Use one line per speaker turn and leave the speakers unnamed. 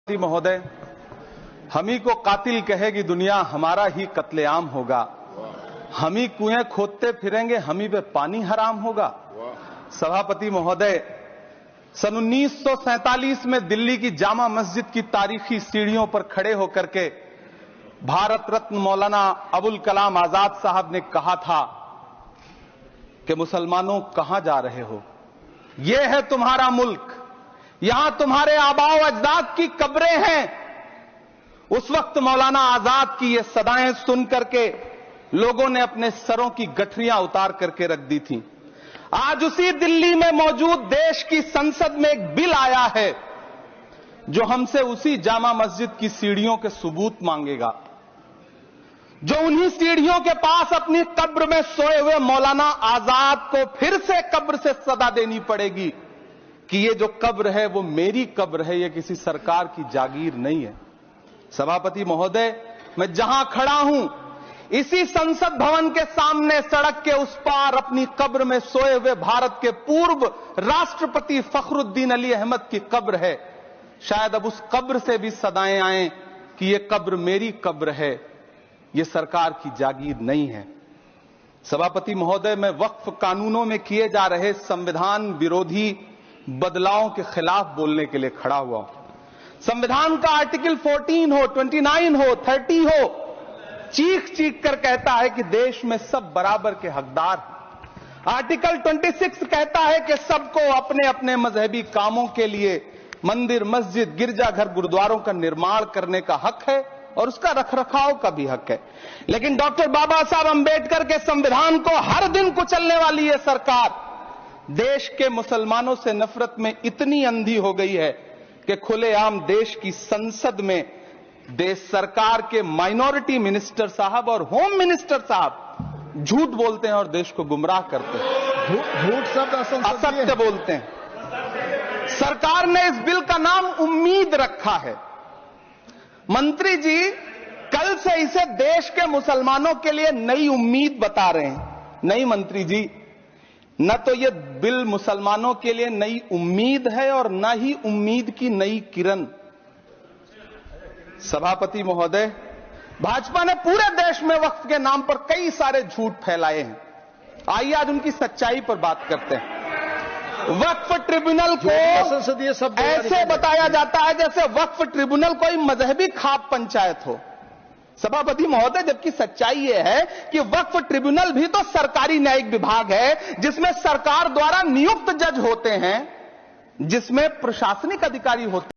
महोदय, हम ही को कातिल कहेगी दुनिया, हमारा ही कत्लेआम होगा। हम ही कुएं खोदते फिरेंगे, हम ही पे पानी हराम होगा। सभापति महोदय, सन 1947 में दिल्ली की जामा मस्जिद की तारीखी सीढ़ियों पर खड़े होकर के भारत रत्न मौलाना अबुल कलाम आजाद साहब ने कहा था कि मुसलमानों कहां जा रहे हो, यह है तुम्हारा मुल्क, यहां तुम्हारे आबाओ अजदाद की कब्रें हैं। उस वक्त मौलाना आजाद की ये सदाएं सुन करके लोगों ने अपने सरों की गठरियां उतार करके रख दी थी। आज उसी दिल्ली में मौजूद देश की संसद में एक बिल आया है जो हमसे उसी जामा मस्जिद की सीढ़ियों के सबूत मांगेगा, जो उन्हीं सीढ़ियों के पास अपनी कब्र में सोए हुए मौलाना आजाद को फिर से कब्र से सदा देनी पड़ेगी कि ये जो कब्र है वो मेरी कब्र है, ये किसी सरकार की जागीर नहीं है। सभापति महोदय, मैं जहां खड़ा हूं इसी संसद भवन के सामने सड़क के उस पार अपनी कब्र में सोए हुए भारत के पूर्व राष्ट्रपति फखरुद्दीन अली अहमद की कब्र है। शायद अब उस कब्र से भी सदाएं आए कि ये कब्र मेरी कब्र है, ये सरकार की जागीर नहीं है। सभापति महोदय, मैं वक्फ कानूनों में किए जा रहे संविधान विरोधी बदलावों के खिलाफ बोलने के लिए खड़ा हुआ हूं। संविधान का आर्टिकल 14 हो, 29 हो, 30 हो, चीख चीख कर कहता है कि देश में सब बराबर के हकदार हैं। आर्टिकल 26 कहता है कि सबको अपने अपने मजहबी कामों के लिए मंदिर, मस्जिद, गिरजाघर, गुरुद्वारों का निर्माण करने का हक है और उसका रखरखाव का भी हक है। लेकिन डॉक्टर बाबा साहब अंबेडकर के संविधान को हर दिन कुचलने वाली यह सरकार देश के मुसलमानों से नफरत में इतनी अंधी हो गई है कि खुलेआम देश की संसद में देश सरकार के माइनॉरिटी मिनिस्टर साहब और होम मिनिस्टर साहब झूठ बोलते हैं और देश को गुमराह करते हैं,
झूठ शब्द
असत्य बोलते हैं। सरकार ने इस बिल का नाम उम्मीद रखा है। मंत्री जी कल से इसे देश के मुसलमानों के लिए नई उम्मीद बता रहे हैं। नहीं मंत्री जी, न तो यह बिल मुसलमानों के लिए नई उम्मीद है और न ही उम्मीद की नई किरण। सभापति महोदय, भाजपा ने पूरे देश में वक्फ के नाम पर कई सारे झूठ फैलाए हैं। आइए आज उनकी सच्चाई पर बात करते हैं। वक्फ ट्रिब्यूनल को ऐसे बताया जाता है जैसे वक्फ ट्रिब्यूनल कोई मजहबी खाप पंचायत हो। सभापति महोदय, जबकि सच्चाई यह है कि वक्फ ट्रिब्यूनल भी तो सरकारी न्यायिक विभाग है जिसमें सरकार द्वारा नियुक्त जज होते हैं, जिसमें प्रशासनिक अधिकारी होते हैं।